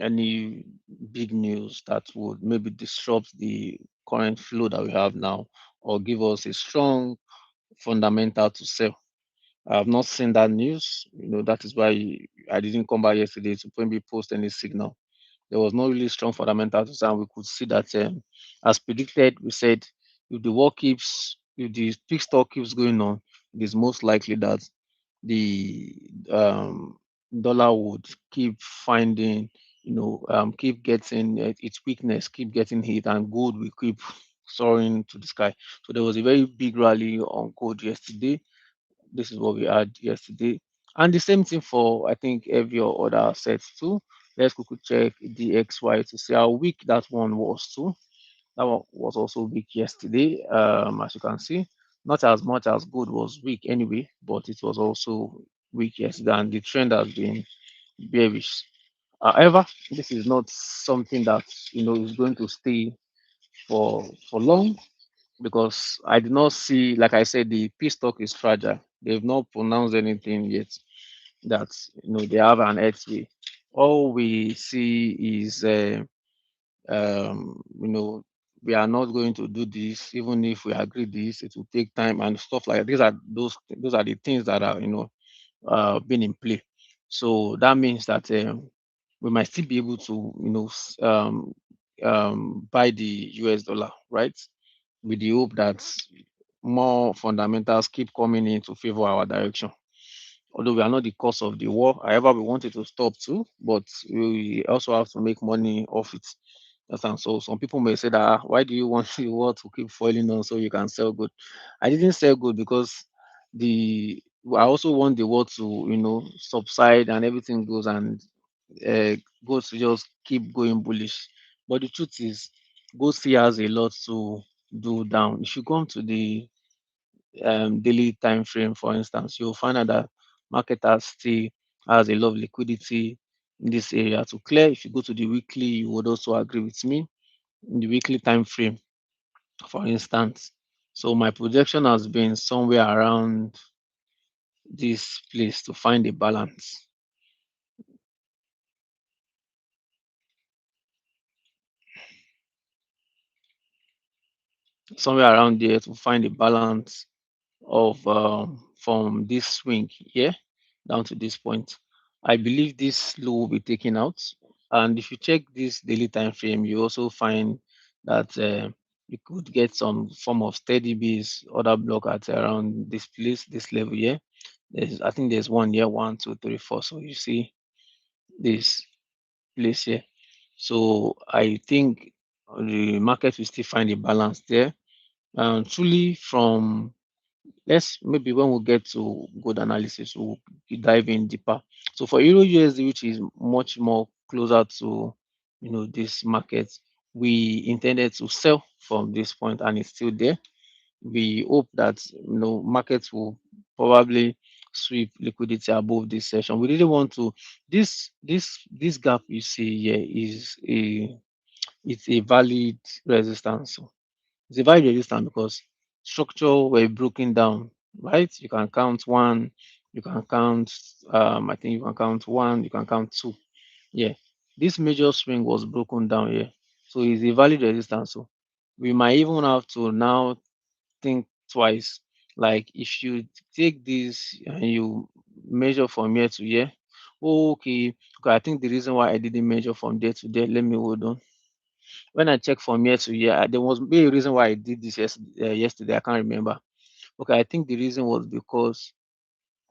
any big news that would maybe disrupt the current flow that we have now or give us a strong fundamental to sell. I have not seen that news. That is why I didn't come back yesterday to maybe post any signal. There was no really strong fundamental to sell, and we could see that, as predicted, we said if the peak stock keeps going on, it is most likely that the dollar would keep finding, keep getting its weakness, keep getting hit, and gold will keep soaring to the sky. So there was a very big rally on gold yesterday. This is what we had yesterday. And the same thing for, I think, every other asset too. Let's quickly check the XY to see how weak that one was too. That one was also weak yesterday, as you can see. Not as much as gold was weak anyway, but it was also weak yesterday, and the trend has been bearish. However, this is not something that is going to stay for long, because I did not see, like I said, the P stock is fragile. They've not pronounced anything yet that they have an earthquake. All we see is, you know, we are not going to do this, even if we agree this, it will take time and stuff like that. Those are the things that are been in play. So that means that, we might still be able to buy the US dollar, right? With the hope that more fundamentals keep coming in to favor our direction. Although we are not the cause of the war, however, we want it to stop too, but we also have to make money off it. And so some people may say that, why do you want the war to keep falling on so you can sell good? I didn't sell good because the I also want the war to subside and everything goes and uh, goes to just keep going bullish. But the truth is, gold still has a lot to do down. If you come to the daily time frame, for instance, you'll find out that market has a lot of liquidity in this area to clear. If you go to the weekly, you would also agree with me in the weekly time frame, for instance. So my projection has been somewhere around this place to find a balance. Somewhere around there to find a balance of, from this swing here down to this point. I believe this low will be taken out. And if you check this daily time frame, you also find that, you could get some form of steady base order block at around this place, this level here. I think there's one here, 1, 2, 3, 4. So you see this place here. So I think the market will still find a balance there. Truly, from let's maybe when we get to good analysis, we'll dive in deeper. So for Euro USD, which is much more closer to this market, we intended to sell from this point, and it's still there. We hope that markets will probably sweep liquidity above this session. We really want to this gap you see here is a it's a valid resistance. It's a valid resistance because structure were broken down, right? You can count one, you can count, I think you can count one, you can count two. Yeah. This major swing was broken down here. So it's a valid resistance. So we might even have to now think twice. Like if you take this and you measure from here to here, oh, okay, I think the reason why I didn't measure from there to there, let me hold on. When I check from here to here, there was maybe a reason why I did this yesterday. I can't remember. Okay, I think the reason was because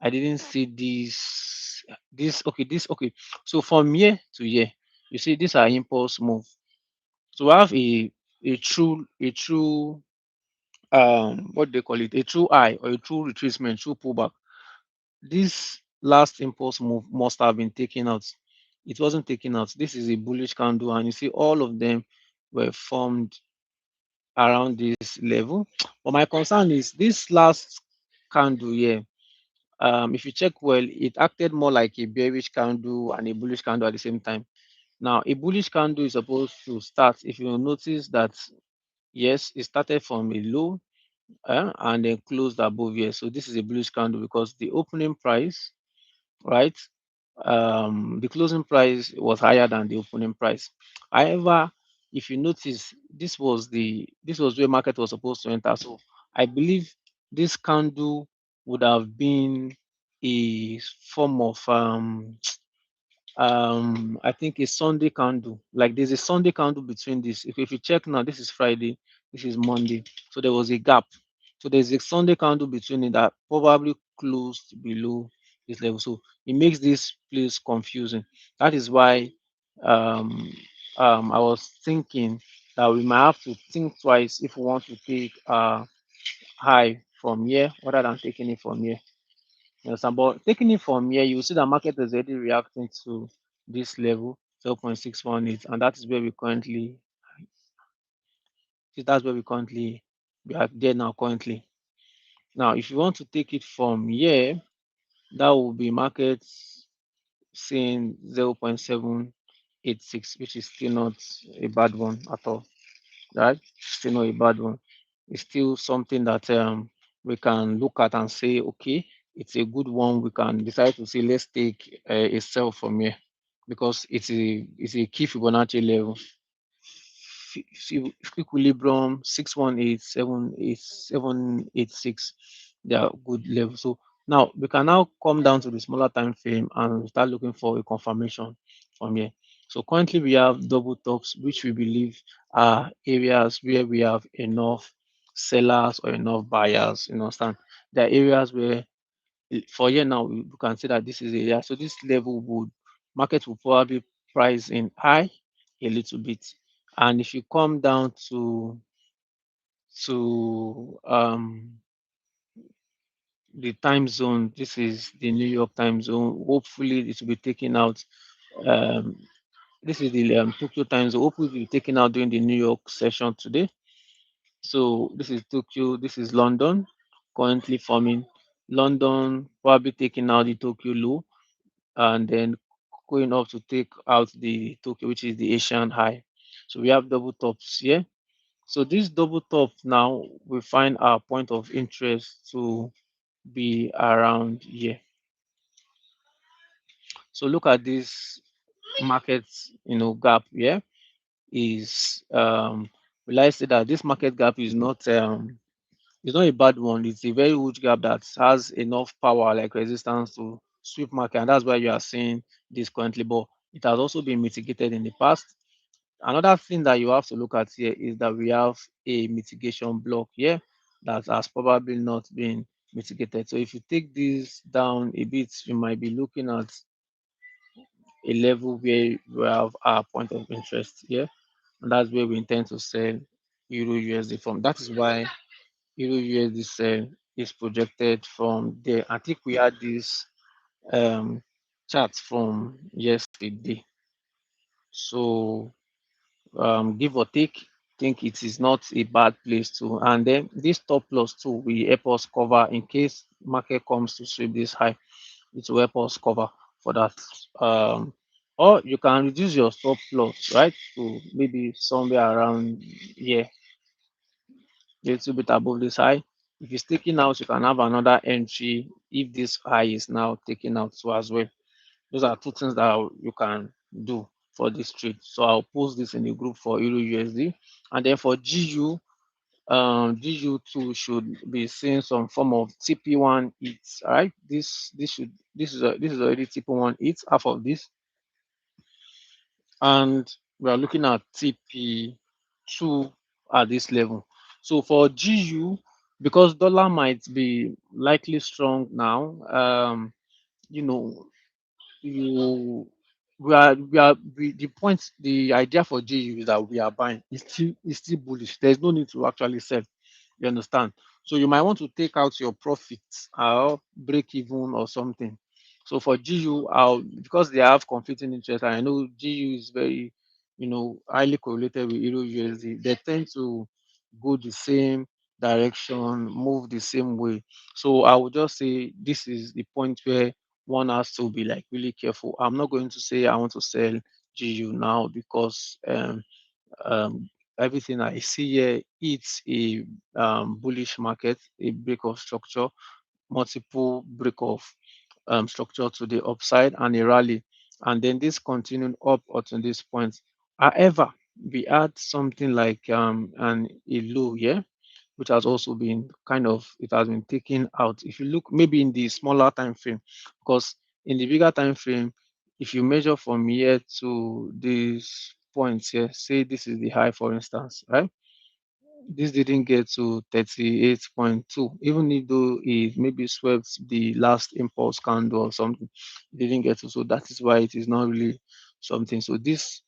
I didn't see this. Okay. So from here to here, you see, these are impulse move. To have a true what do they call it, a true high or a true retracement, true pullback, this last impulse move must have been taken out. It wasn't taken out. This is a bullish candle, and you see all of them were formed around this level. But my concern is this last candle here. If you check well, it acted more like a bearish candle and a bullish candle at the same time. Now, a bullish candle is supposed to start. If you notice that, yes, it started from a low, and then closed above here. So this is a bullish candle because the opening price, right? The closing price was higher than the opening price. However, if you notice, this was where market was supposed to enter. So I believe this candle would have been a form of I think a Sunday candle. Like there's a Sunday candle between this. If you check now, this is Friday, this is Monday. So there was a gap. So there's a Sunday candle between it that probably closed below this level. So it makes this place confusing. That is why um I was thinking that we might have to think twice if we want to take high from here rather than taking it from here. You understand? But taking it from here, you see the market is already reacting to this level, 0.618, and that is where we currently that's where we are there now currently. Now, if you want to take it from here, that will be market saying 0.786, which is still not a bad one at all. Right? Still not a bad one. It's still something that we can look at and say, okay, it's a good one. We can decide to say, let's take a sell from here because it's a key Fibonacci level. Equilibrium 618, 786. They are good levels. So now we can now come down to the smaller time frame and start looking for a confirmation from here. So currently we have double tops, which we believe are areas where we have enough sellers or enough buyers. You understand? There are areas where for here now we can say that this is area. So this level would market will probably price in high a little bit. And if you come down to the time zone, this is the New York time zone. Hopefully, it will be taken out. Um, this is the Tokyo time zone. Hopefully, it will be taken out during the New York session today. So this is Tokyo. This is London, currently forming. London probably taking out the Tokyo low, and then going up to take out the Tokyo, which is the Asian high. So we have double tops here. So this double top now we find our point of interest to be around here. So look at this market, gap here is will I say that this market gap is not it's not a bad one. It's a very huge gap that has enough power like resistance to sweep market, and that's why you are seeing this currently. But it has also been mitigated in the past. Another thing that you have to look at here is that we have a mitigation block here that has probably not been mitigated. So if you take this down a bit, you might be looking at a level where we have our point of interest here. And that's where we intend to sell Euro USD from. That is why Euro USD sell is projected from there. I think we had this um, chart from yesterday. So give or take, think it is not a bad place to. And then this top loss too will help us cover in case market comes to sweep this high. It will help us cover for that. Or you can reduce your stop loss, right, to maybe somewhere around here, a little bit above this high. If it's taken out, you can have another entry if this high is now taken out too as well. Those are two things that you can do for this trade. So I'll post this in the group for Euro USD. And then for GU, GU2 should be seeing some form of TP1 hits. All right. This is already TP1 hits, half of this. And we are looking at TP2 at this level. So for GU, because dollar might be likely strong now, you know, you the point, the idea for GU is that we are buying. It's still bullish. There's no need to actually sell. You understand? So you might want to take out your profits or break even or something. So for GU, because they have conflicting interests, and I know GU is very, highly correlated with Euro USD. They tend to go the same direction, move the same way. So I would just say this is the point where one has to be like really careful. I'm not going to say I want to sell GU now because um, everything I see here, it's a bullish market, a break of structure, multiple break of structure to the upside and a rally, and then this continued up to this point. However, we had something like a low here, which has also been kind of, it has been taken out. If you look maybe in the smaller time frame, because in the bigger time frame, if you measure from here to this point here, say this is the high, for instance, right? This didn't get to 38.2, even if though it maybe swept the last impulse candle or something, it didn't get to. So that is why it is not really something. So this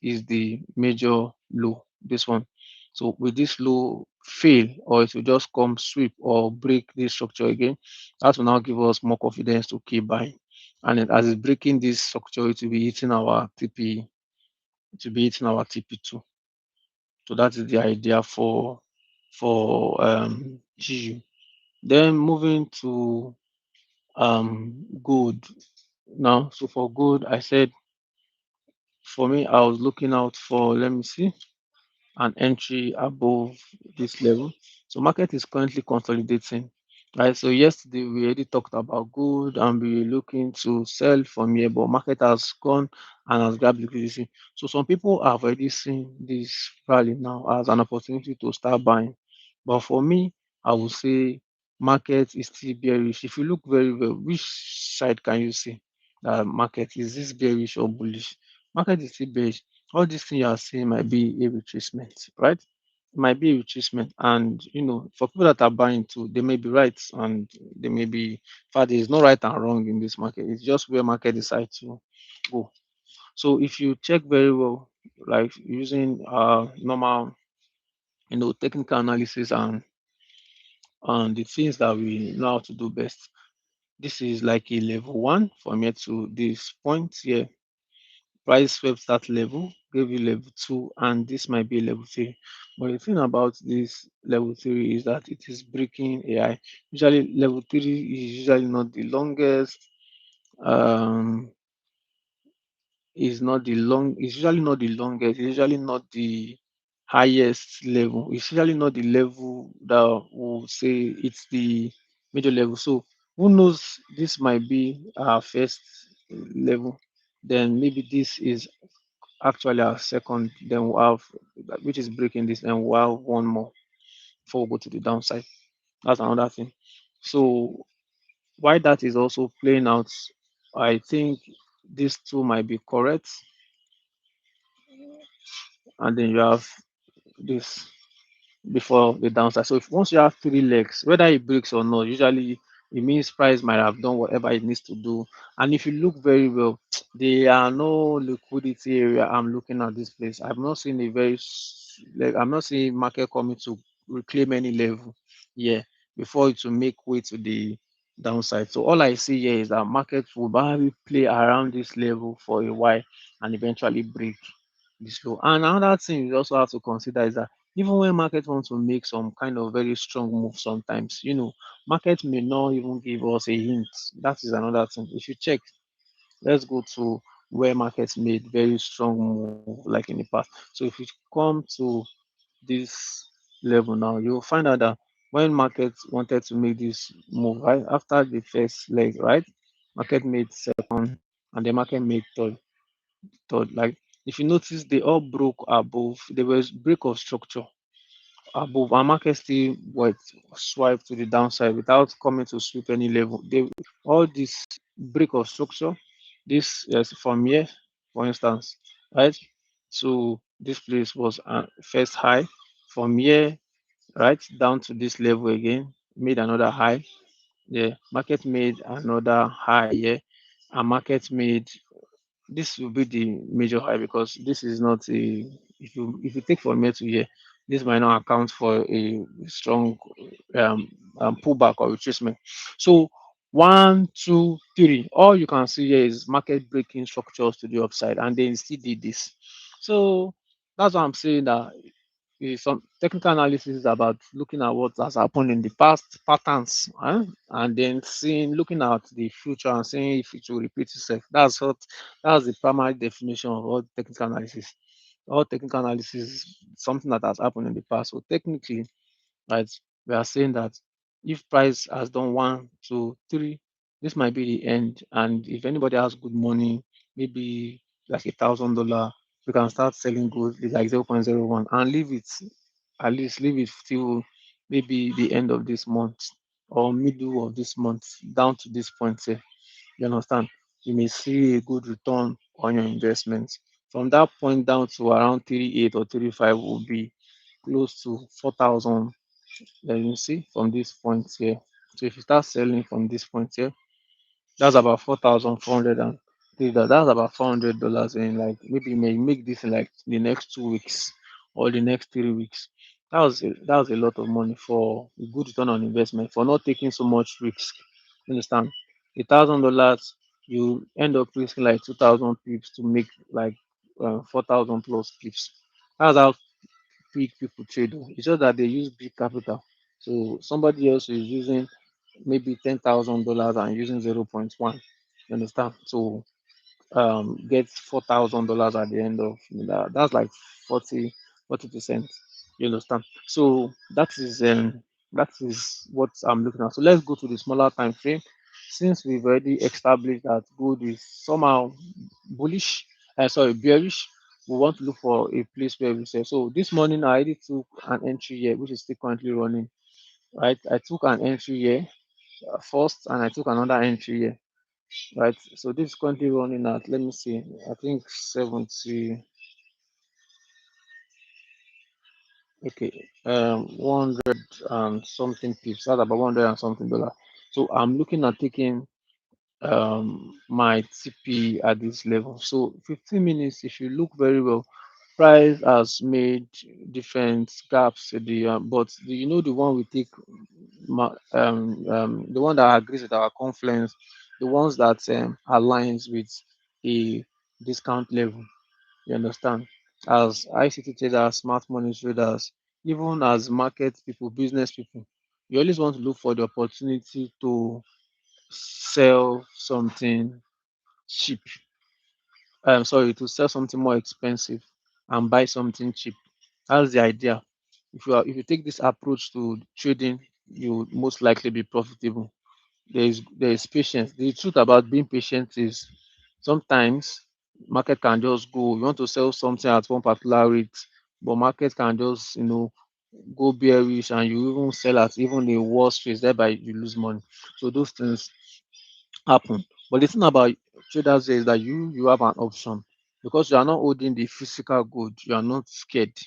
is the major low, this one. So with this low fail, or it will just come sweep or break this structure again, that will now give us more confidence to keep buying. And then as it's breaking this structure, it will be hitting our TP, it will be hitting our TP2. So that is the idea for GU. Then moving to gold now. So for gold, I said for me, I was looking out for, let me see, an entry above this level. So market is currently consolidating, right? So yesterday we already talked about gold and we were looking to sell from here, but market has gone and has grabbed liquidity. So some people have already seen this rally now as an opportunity to start buying. But for me, I would say market is still bearish. If you look very well, which side can you see that market is this bearish or bullish? Market is still bearish. All these things you are saying might be a retracement, right? It might be a retracement, and for people that are buying too, they may be right and they may be. In fact, there is no right and wrong in this market. It's just where market decides to go. So if you check very well, like using normal, technical analysis and the things that we know how to do best, this is like a level one from here to this point here. Price swept that level, gave you level 2, and this might be level 3. But the thing about this level 3 is that it is breaking AI. Usually, level 3 is usually not the longest, um, it's usually not the longest, it's usually not the highest level. It's usually not the level that will say it's the major level. So, who knows, this might be our first level. Then maybe this is actually our second, then we'll have, which is breaking this, and we'll have one more before we go to the downside. That's another thing. So why that is also playing out, I think these two might be correct, and then you have this before the downside. So if once you have three legs, whether it breaks or not, usually it means price might have done whatever it needs to do. And if you look very well, there are no liquidity area. I'm looking at this place. I've not seen a like I'm not seeing market coming to reclaim any level here before it will make way to the downside. So all I see here is that market will probably play around this level for a while and eventually break this low. And another thing you also have to consider is that even when market wants to make some kind of very strong move sometimes, market may not even give us a hint. That is another thing. If you check, let's go to where markets made very strong move like in the past. So if you come to this level now, you'll find out that when markets wanted to make this move, right, after the first leg, right, market made second and the market made third. Like if you notice, they all broke above. There was break of structure above, and market still what swipe to the downside without coming to sweep any level. They all this break of structure, this from here, for instance, right? So this place was first high from here, right, down to this level again, made another high. Yeah, market made another high here, and market made, this will be the major high because this is not a, if you take from here to here, this might not account for a strong um, pullback or retracement. So 1, 2, 3, all you can see here is market breaking structures to the upside, and then still did this. So that's why I'm saying that some technical analysis is about looking at what has happened in the past patterns, and then looking at the future and seeing if it will repeat itself. That's the primary definition of all technical analysis. All technical analysis is something that has happened in the past. So technically, right, we are saying that if price has done 1, 2, 3, this might be the end. And if anybody has good money, maybe like $1,000, we can start selling gold with like 0.01 and leave it, at least leave it till maybe the end of this month or middle of this month down to this point here. You understand? You may see a good return on your investment. From that point down to around 38 or 35 will be close to 4,000. Then you see from this point here. So if you start selling from this point here, that's about 4,400 and that's about $400 in like maybe you may make this in like the next 2 weeks or the next 3 weeks. That was a lot of money for a good return on investment for not taking so much risk. You understand? $1,000 you end up risking like 2,000 pips to make like 4,000 plus pips. That's how big people trade. Oh. It's just that they use big capital. So somebody else is using maybe $10,000 and using 0.1. You understand? So gets $4,000 at the end of that. That's like 40% you understand. So that is what I'm looking at. So let's go to the smaller time frame. Since we've already established that gold is somehow bullish, sorry, bearish, we want to look for a place where we sell. So this morning I already took an entry here which is still currently running, right? I took an entry here first and I took another entry here, right? So this is currently running at, let me see, I think 70, okay, 100 and something pips. That's about 100 and something dollar. So I'm looking at taking my TP at this level. So 15 minutes, if you look very well, price has made different gaps at the but the one we take the one that agrees with our confluence, the ones that aligns with a discount level. You understand? As ICT traders, smart money traders, even as market people, business people, you always want to look for the opportunity to sell something cheap. I'm sorry, to sell something more expensive and buy something cheap. That's the idea. If you take this approach to trading, you would most likely be profitable. There is patience. The truth about being patient is sometimes market can just go. You want to sell something at one particular rate, but market can just go bearish and you even sell at even a worse rate, thereby you lose money. So those things happen. But the thing about traders is that you have an option because you are not holding the physical good. You are not scared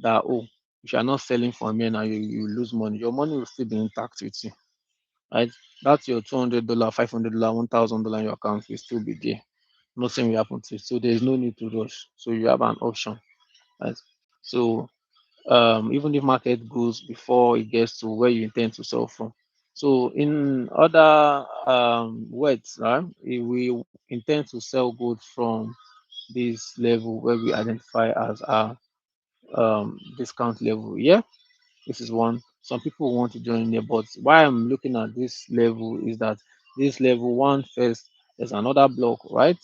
that, oh, if you are not selling for me now you lose money. Your money will still be intact with you, right? That's your $200, $500, $1,000 in your account will still be there. Nothing will happen to it. So there is no need to rush. So you have an option, right? So even if market goes before it gets to where you intend to sell from. So in other words, right, if we intend to sell gold from this level where we identify as our discount level. Yeah, this is one. Some people want to join there, but why I'm looking at this level is that this level one first, there's another block, right?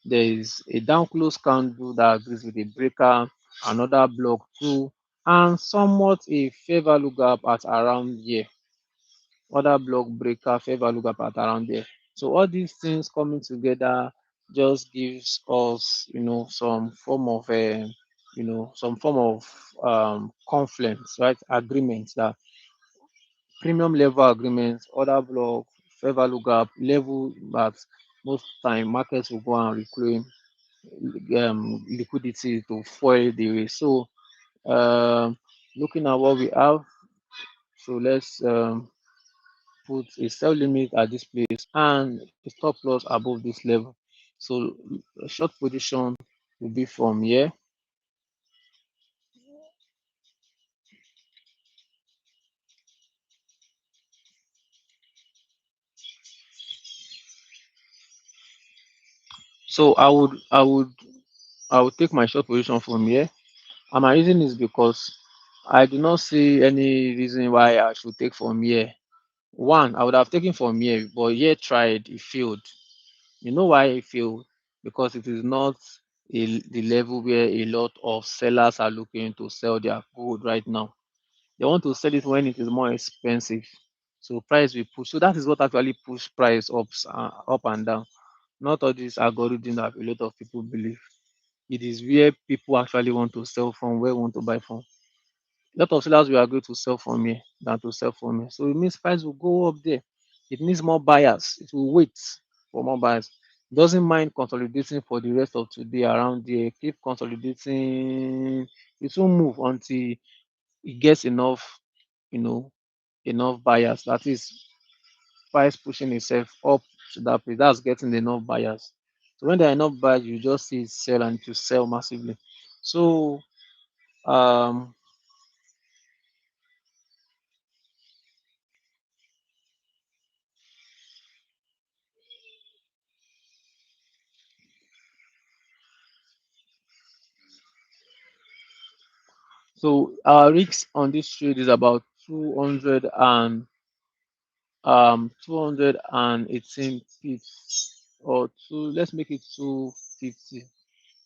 There is a down close candle that agrees with a breaker, another block two, and somewhat a fair value gap at around here. Other block breaker, fair value gap at around there. So all these things coming together just gives us, some form of confluence, right? Agreements that premium level agreements, other block, fair value gap, level that most time markets will go and reclaim liquidity to foil the race. So looking at what we have, so let's put a sell limit at this place and a stop loss above this level. So a short position will be from here. So I would take my short position from here. And my reason is because I do not see any reason why I should take from here. One, I would have taken from here, but here tried, it failed. You know why it failed? Because it is not the level where a lot of sellers are looking to sell their gold right now. They want to sell it when it is more expensive. So price will push. So that is what actually push price up and down. Not all this algorithm that a lot of people believe. It is where people actually want to sell from, where want to buy from. A lot of sellers will agree to sell from here than to sell from here. So it means price will go up there. It needs more buyers. It will wait for more buyers. It doesn't mind consolidating for the rest of today around there. Keep consolidating. It won't move until it gets enough, you know, enough buyers. That is price pushing itself up to that place. That's getting enough buyers. So when there are enough buyers, you just see it sell and to sell massively. So um so our risk on this trade is about 200 and 218 pips or two, let's make it 250.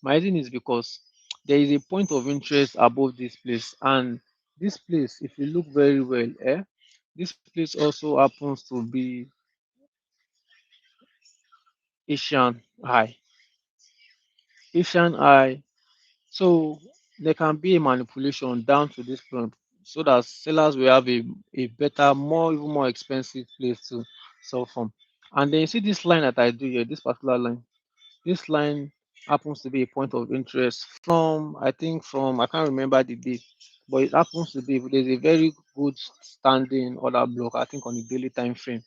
My reason is because there is a point of interest above this place, and this place, if you look very well, this place also happens to be Asian high. Asian high. So there can be a manipulation down to this point so that sellers will have a better, more even more expensive place to sell from. And then you see this line that I do here, this particular line. This line happens to be a point of interest from, I think from, I can't remember the date, but it happens to be, there's a very good standing order block, I think on the daily time frame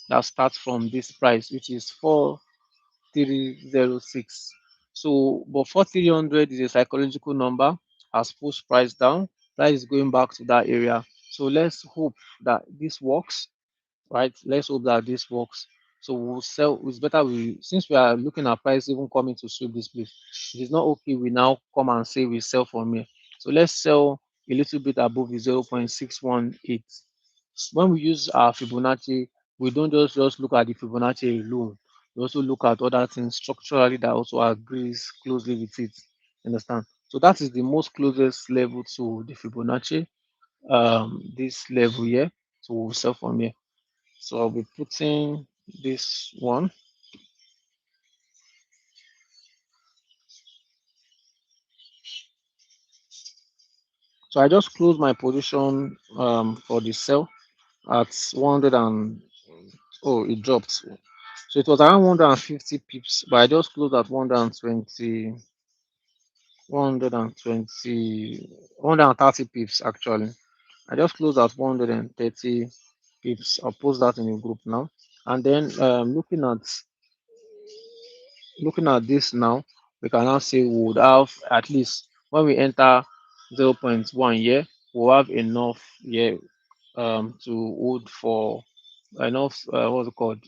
that starts from this price, which is 4306. So, but 4300 is a psychological number, has pushed price down. Price is going back to that area. So let's hope that this works, right? Let's hope that this works. So we'll sell. It's better we, since we are looking at price even coming to sweep this place. It is not okay. We now come and say we sell from here. So let's sell a little bit above the 0.618. When we use our Fibonacci, we don't just look at the Fibonacci alone. We also look at other things structurally that also agrees closely with it. Understand? So that is the most closest level to the Fibonacci. This level here. So we'll sell from here. So I'll be putting this one. So I just closed my position for the sell at 100 and, oh, it dropped. So it was around 150 pips, but I just closed at 120, 120, 130 pips actually. I just closed at 130 pips. I'll post that in the group now. And then looking at this now, we can now say we would have at least when we enter 0.1 here, we'll have enough here to hold for enough what's it called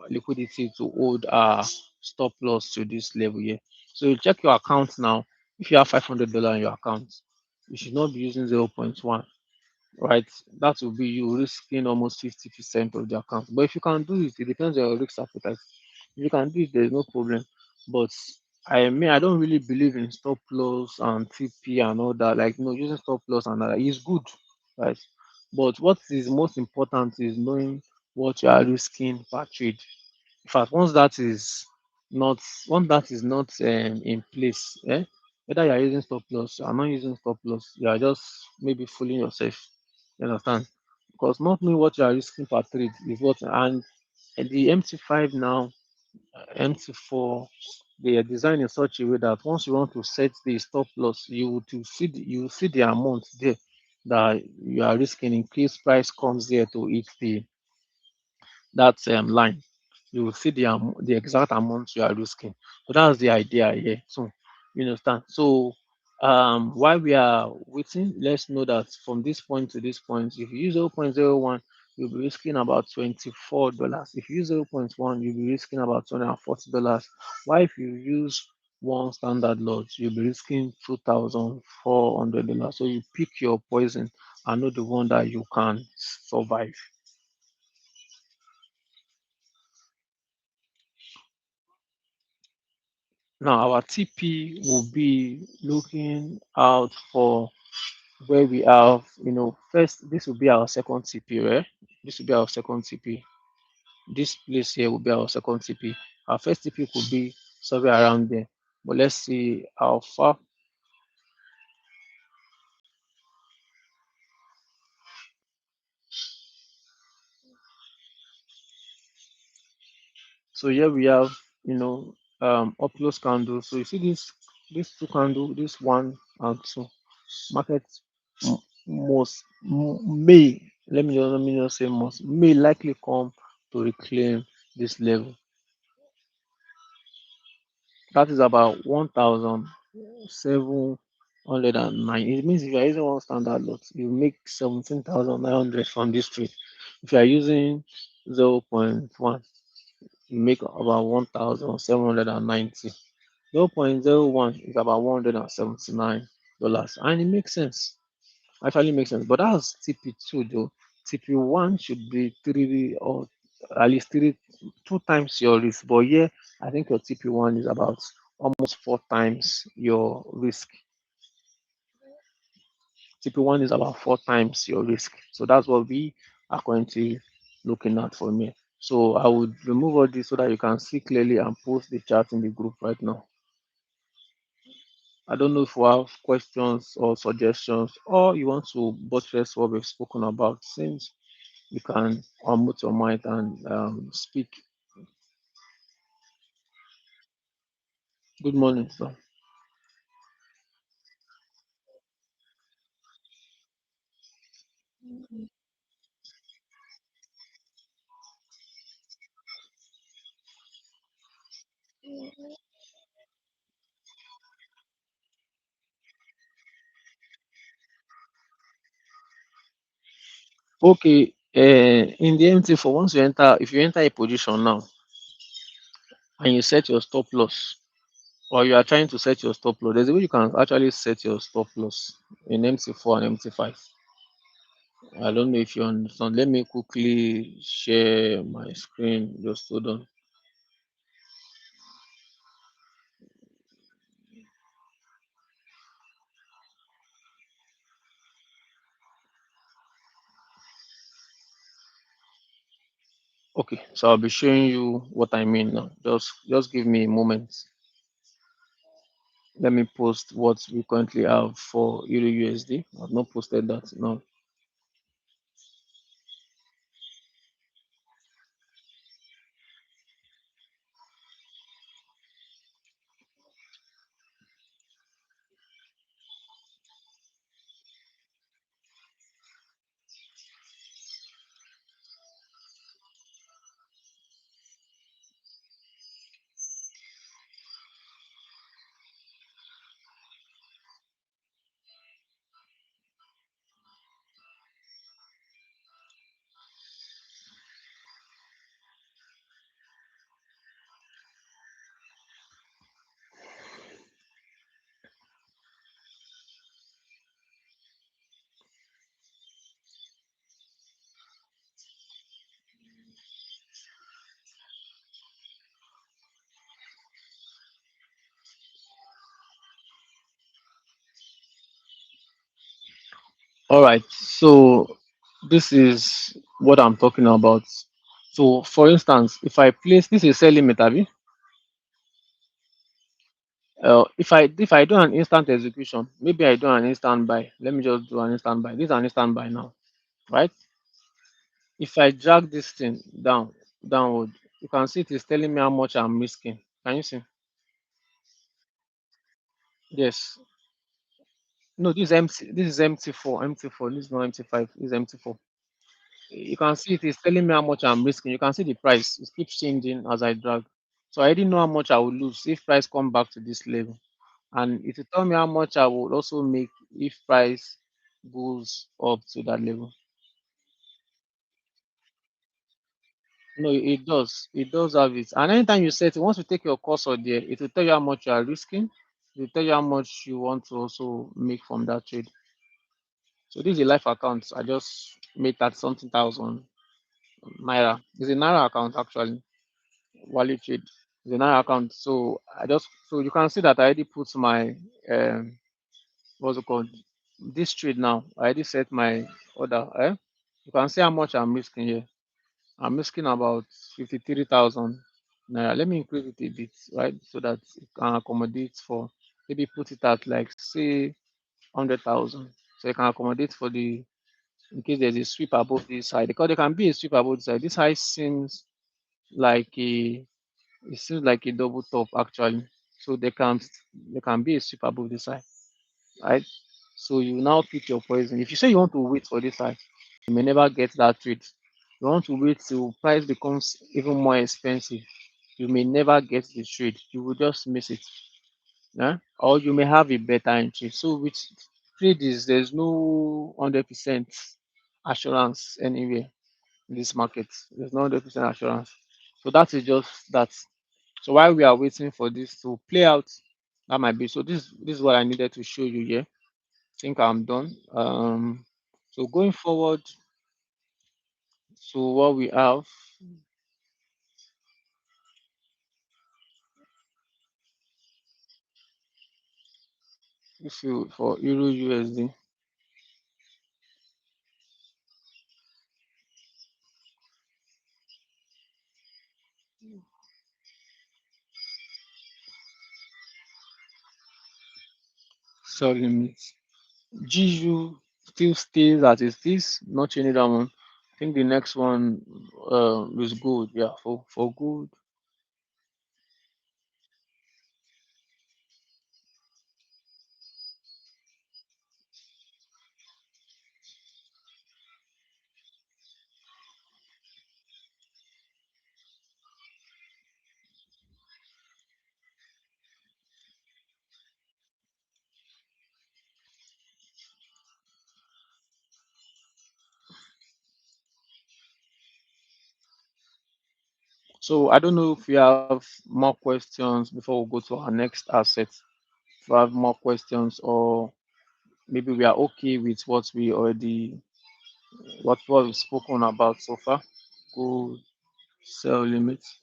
liquidity to hold our stop loss to this level here. So you check your account now. If you have $500 in your account, you should not be using 0.1, right? That will be you risking almost 50% of the account. But if you can do it, it depends on your risk appetite. If you can do it, there's no problem. But I mean, I don't really believe in stop loss and TP and all that. Like, no, using stop loss and all that is good, right? But what is most important is knowing what you are risking per trade. In fact, not once that is not in place, whether you are using stop loss or not using stop loss, you are just maybe fooling yourself. You understand? Because not knowing what you are risking per trade is what, and the MT5 now, MT4, they are designed in such a way that once you want to set the stop loss, you will see the amount there that you are risking in case price comes there to hit that line. You will see the exact amount you are risking. So that's the idea here. So you understand. So while we are waiting, let's know that from this point to this point, if you use 0.01, you'll be risking about $24. If you use 0.1, you'll be risking about $240. While if you use one standard lot, you'll be risking $2,400. So you pick your poison and know the one that you can survive. Now our TP will be looking out for where we have, first this will be our second TP, right? This will be our second TP. This place here will be our second TP. Our first TP could be somewhere around there. But let's see how far. So here we have, up close candle. So you see this two candle, this one and two. Market m- may, let me just say most, may likely come to reclaim this level. That is about 1,709. It means if you are using one standard lot, you make 17,900 from this trade. If you are using zero point 0.1, you make about 1,790. 0.01 is about $179, and it makes sense. Actually makes sense. But that's TP2 though. TP1 should be three or at least three, two times your risk. But yeah, I think your TP1 is about almost four times your risk. TP1 is about four times your risk. So that's what we are currently looking at for me. So I would remove all this so that you can see clearly and post the chart in the group right now. I don't know if you have questions or suggestions, or you want to buttress what we've spoken about, since you can unmute your mic and speak. Good morning, sir. Okay, in the MT, for once you enter, if you enter a position now and you set your stop loss, or you are trying to set your stop loss, there's a way you can actually set your stop loss in MT4 and MT5. I don't know if you understand. Let me quickly share my screen. Just hold on. Okay, so I'll be showing you what I mean now. Just give me a moment. Let me post what we currently have for Euro USD. I've not posted that now. All right, so this is what I'm talking about. So, for instance, if I place this is sell limit, have you? If I do an instant execution, maybe I do an instant buy. Let me just do an instant buy. This is an instant buy now, right? If I drag this thing downward, you can see it is telling me how much I'm risking. Can you see? Yes. No, this is empty. This is MT4. MT4. This is not MT5. This is MT4. You can see it is telling me how much I'm risking. You can see the price. It keeps changing as I drag. So I already know how much I will lose if price come back to this level. And it will tell me how much I will also make if price goes up to that level. No, it does. It does have it. And anytime you set it, once you take your cursor there, it will tell you how much you are risking. It will tell you how much you want to also make from that trade. So this is a life account. I just made that something thousand naira. It's a naira account actually. Wallet trade. It's a naira account. So you can see that I already put my what's it called? This trade now. I already set my order. You can see how much I'm risking here. I'm risking about 53,000 naira. Let me increase it a bit, right? So that it can accommodate for, maybe put it at like say 100,000. So it can accommodate for the, in case there's a sweep above this side, because there can be a sweep above this side. This high seems like a, it seems like a double top actually. So there can be a sweep above this side, right? So you now pick your poison. If you say you want to wait for this side, you may never get that trade. You want to wait till price becomes even more expensive, you may never get the trade. You will just miss it. Yeah? Or you may have a better entry. So with trade is, there's no 100% assurance anywhere in this market. There's no 100% assurance. So that is just that. So while we are waiting for this to play out, that might be. So this is what I needed to show you here. Think I'm done. So going forward to what we have, if you for Euro USD, sell limits. GU still stays as it is, not changing that one. I think the next one is good. Yeah, for good. So I don't know if we have more questions before we go to our next asset. If we have more questions, or maybe we are okay with what we've spoken about so far. Good sell limits.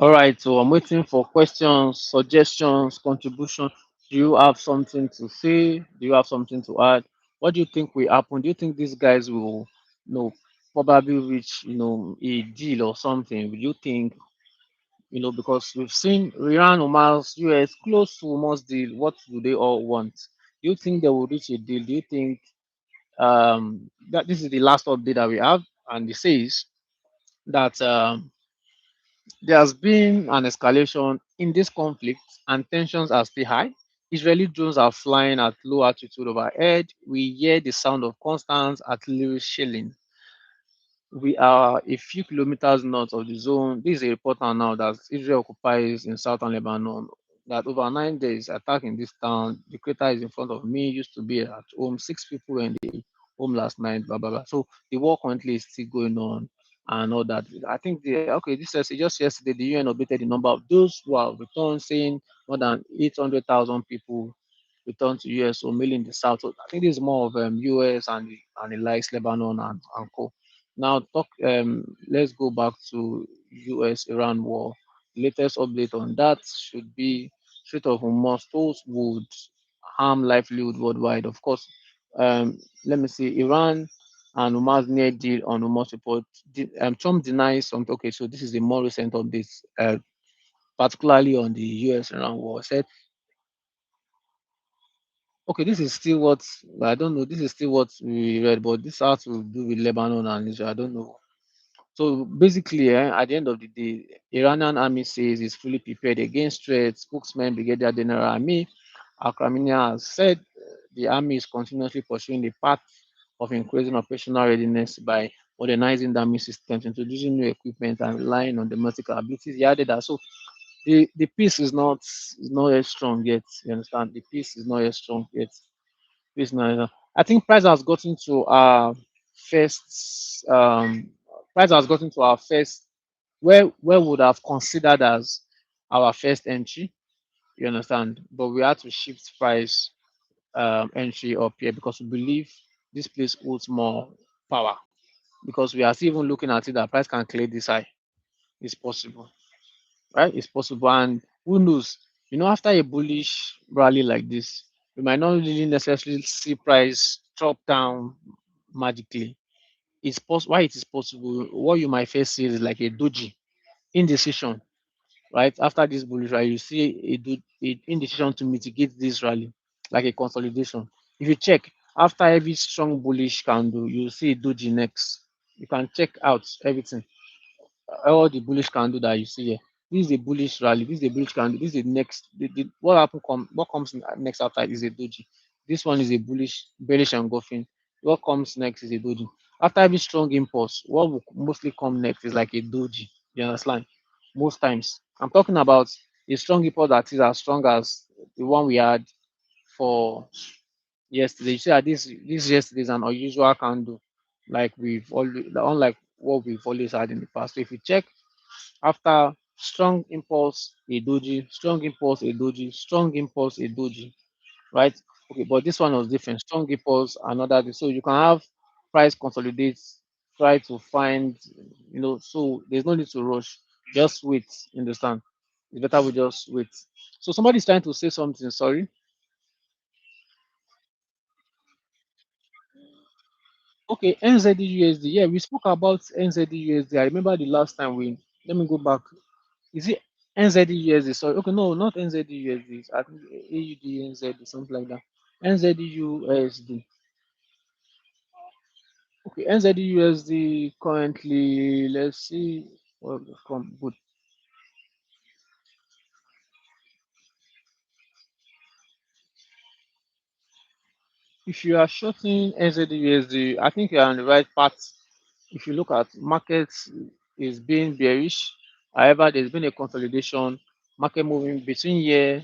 All right, so I'm waiting for questions, suggestions, contribution. Do you have something to say? Do you have something to add? What do you think will happen? Do you think these guys will, probably reach, a deal or something? Do you think, because we've seen Iran, Oman's, US close to almost deal. What do they all want? Do you think they will reach a deal? Do you think that this is the last update that we have? And it says that there has been an escalation in this conflict and tensions are still high. Israeli drones are flying at low altitude overhead. We hear the sound of constant artillery shelling. We are a few kilometers north of the zone. This is a report now that Israel occupies in southern Lebanon. That over 9 days attack in this town. The crater is in front of me. Used to be at home. Six people were in the home last night. Blah blah blah. So the war currently is still going on and all that. I think this says just yesterday the UN updated the number of those who have returned, saying more than 800,000 people returned to US, or mainly in the south. So I think this is more of US and the likes Lebanon and co. Now talk. Let's go back to U.S. Iran war. Latest update on that should be Strait of Hormuz tolls would harm livelihood worldwide. Of course, let me see. Iran and Hamas near deal on Hormuz report. Trump denies something. Okay, so this is a more recent update, particularly on the U.S. Iran war. Said, okay, this is still what I don't know. This is still what we read, but this has to do with Lebanon and Israel. I don't know. So basically, at the end of the day, Iranian army says it's fully prepared against threats. Spokesman Brigadier General Army Akramina has said the army is continuously pursuing the path of increasing operational readiness by modernizing damming systems, introducing new equipment, and relying on domestic abilities. He added that. So the piece is not yet strong yet. You understand? The piece is not yet strong yet. Piece not. I think price has gotten to our first price has gotten to our first where would have considered as our first entry. You understand? But we had to shift price entry up here because we believe this place holds more power. Because we are still even looking at it that price can clear this high. It's possible, right? It's possible, and who knows? After a bullish rally like this, we might not really necessarily see price drop down magically. It's possible. Why it is possible? What you might first see is like a doji indecision, right? After this bullish rally, you see a indecision to mitigate this rally, like a consolidation. If you check after every strong bullish candle, you see a doji next. You can check out everything, all the bullish candle that you see here. This is a bullish rally. This is a bullish candle. This is the next. What happen? What comes next after is a doji. This one is a bearish engulfing. What comes next is a doji. After every strong impulse, what will mostly come next is like a doji. You understand? Most times, I'm talking about a strong impulse that is as strong as the one we had for yesterday. You see that this yesterday is an unusual candle, like we've always unlike what we've always had in the past. So if you check after strong impulse, a doji, strong impulse, a doji, strong impulse, a doji, right? Okay, but this one was different. Strong impulse, another day. So you can have price consolidate, try to find, so there's no need to rush. Just wait, understand? It's better we just wait. So somebody's trying to say something, sorry. Okay, NZD Yeah, we spoke about NZD. I remember the last time let me go back. Is it NZD? Sorry. Okay, no, not NZD. I think AUD something like that. NZD. Okay, NZD currently, let's see. Well, from good. If you are shorting NZD, I think you're on the right path. If you look at markets is being bearish. However, there's been a consolidation, market moving between here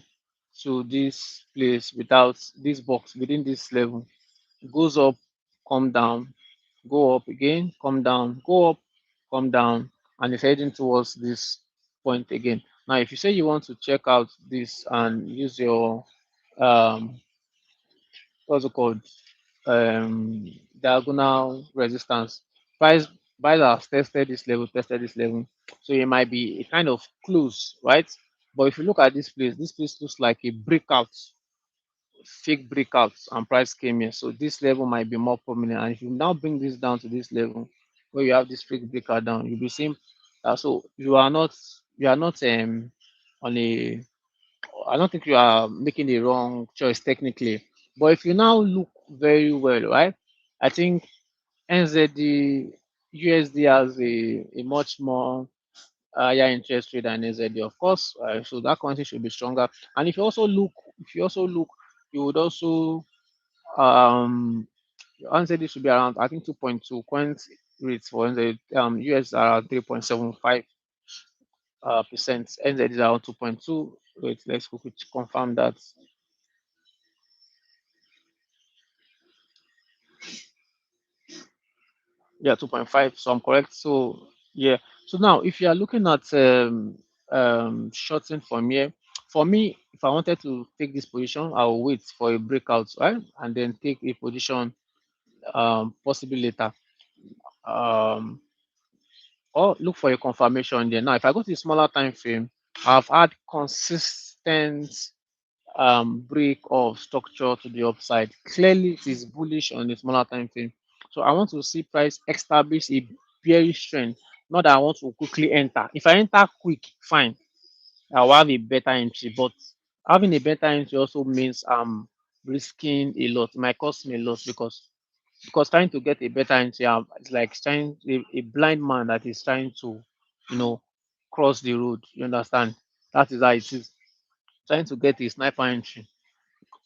to this place without this box within this level. Goes up, come down, go up again, come down, go up, come down, and it's heading towards this point again. Now, if you say you want to check out this and use your what's it called, diagonal resistance, price buyers have tested this level, so it might be a kind of close, right? But if you look at this place looks like a breakout, fake breakouts, and price came here. So this level might be more prominent. And if you now bring this down to this level where you have this fake breakout down, you'll be seeing so you are not on a I don't think you are making the wrong choice technically. But if you now look very well, right? I think NZD USD has a much more higher interest rate than NZD, of course. So that currency should be stronger. And if you also look, you would also NZD should be around, I think, 2.2 current rates for NZ, US are around 3.75 percent. NZ is around 2.2. Wait, let's quickly confirm that. Yeah, 2.5. So I'm correct. So yeah. So now, if you are looking at shorting from here, for me, if I wanted to take this position, I'll wait for a breakout, right, and then take a position possibly later. Um, or look for a confirmation there. Now, if I go to the smaller time frame, I've had consistent break of structure to the upside. Clearly, it is bullish on the smaller time frame. So I want to see price establish a bearish trend. Not that I want to quickly enter. If I enter quick, fine, I'll have a better entry. But having a better entry also means I'm risking a lot. It might cost me a lot because trying to get a better entry, it's like trying a blind man that is trying to, you know, cross the road. You understand? That is how it is. Trying to get a sniper entry,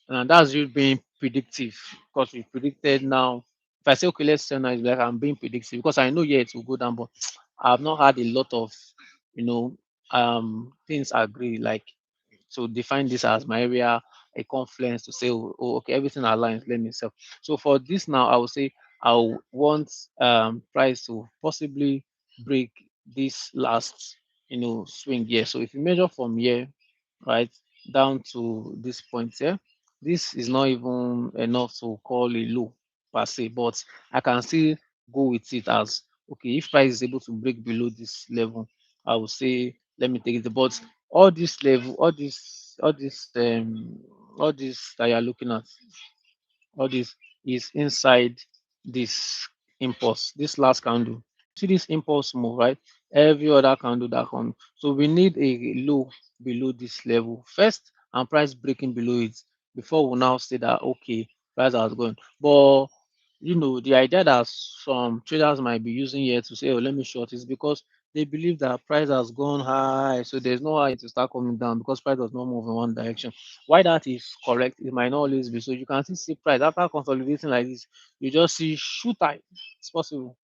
and that's you being predictive because we predicted now. I say okay, let's sell now, it's like I'm being predictive because I know yeah it will go down, but I've not had a lot of you know things agree like to define this as my area, a confluence to say, oh, okay, everything aligns, let me sell. So for this now, I would say I want price to possibly break this last, swing here. So if you measure from here, right, down to this point here, this is not even enough to call a low per se, but I can still go with it as okay, if price is able to break below this level, I would say let me take it. But all this level, all this that you're looking at, all this is inside this impulse, this last candle. See this impulse move, right? Every other candle that comes. So we need a low below this level first and price breaking below it before we now say that okay, price has gone. But the idea that some traders might be using here to say, oh, let me short is because they believe that price has gone high, so there's no way to start coming down because price does not move in one direction. Why that is correct, it might not always be. So you can still see price after consolidating like this, you just see shoot high. It's possible.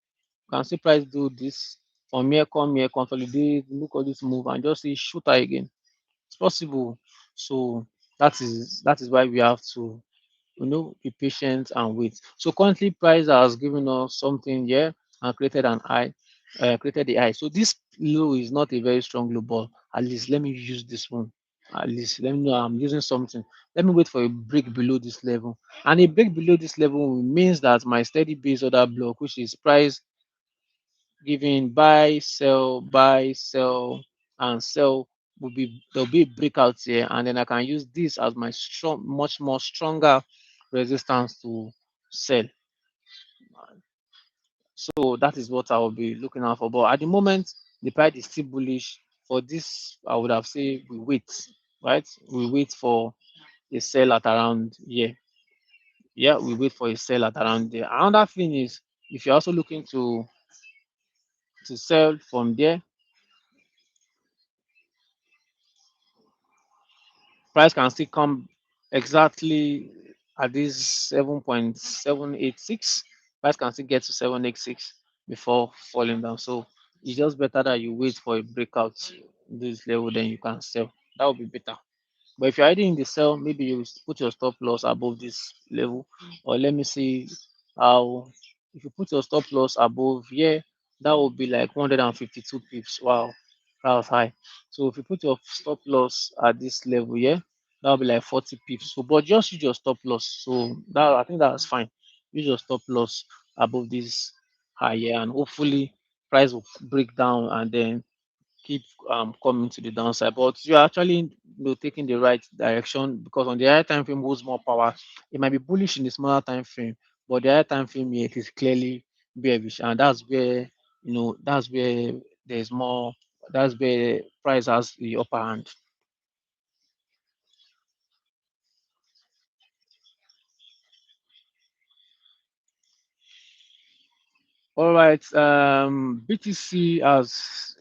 You can see price do this from here, come here, consolidate, look at this move, and just see shoot high again. It's possible. So that is why we have to be patient and wait. So currently price has given us something here and created an high, created the high. So this low is not a very strong low, but at least let me use this one. At least let me know I'm using something. Let me wait for a break below this level. And a break below this level means that my steady base order block, which is price giving buy, sell, and sell there'll be breakouts here, and then I can use this as my much more stronger resistance to sell. So that is what I will be looking out for. But at the moment, the price is still bullish. For this, I would have said we wait, right? We wait for a sell at around here. Yeah, we wait for a sell at around there. Another thing is if you're also looking to sell from there, price can still come exactly at this 7.786. Price can still get to 786 before falling down. So it's just better that you wait for a breakout this level, then you can sell. That would be better. But if you're already in the sell, maybe you put your stop loss above this level. Or let me see how, if you put your stop loss above here, that would be like 152 pips. Wow, that was high. So if you put your stop loss at this level here, that will be like 40 pips. So, but just use your stop loss. So that I think that's fine. Use your stop loss above this high here, and hopefully price will break down and then keep coming to the downside. But you're actually taking the right direction because on the higher time frame holds more power. It might be bullish in the smaller time frame, but the higher time frame here it is clearly bearish, and that's where there's more. That's where price has the upper hand. All right. BTC has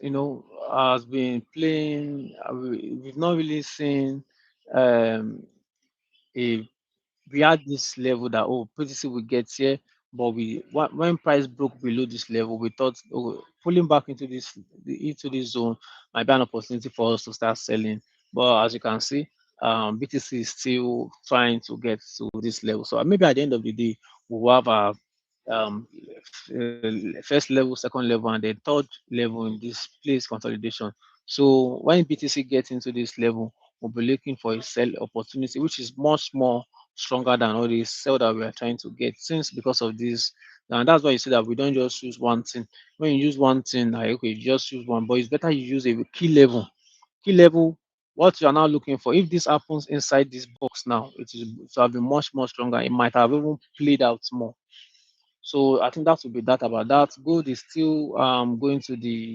been playing. We've not really seen um, a we had this level that pretty soon we get here, but when price broke below this level, we thought pulling back into this zone might be an opportunity for us to start selling. But as you can see, BTC is still trying to get to this level. So maybe at the end of the day, we'll have a um, first level, second level, and then third level in this place consolidation. So when BTC gets into this level, we'll be looking for a sell opportunity, which is much more stronger than all the sell that we are trying to get. Since because of this, and that's why you see that we don't just use one thing. When you use one thing, like okay, you just use one, but it's better you use a key level. Key level, what you are now looking for. If this happens inside this box now, it will have been much more stronger. It might have even played out more. So I think that would be that about that. Gold is still going to the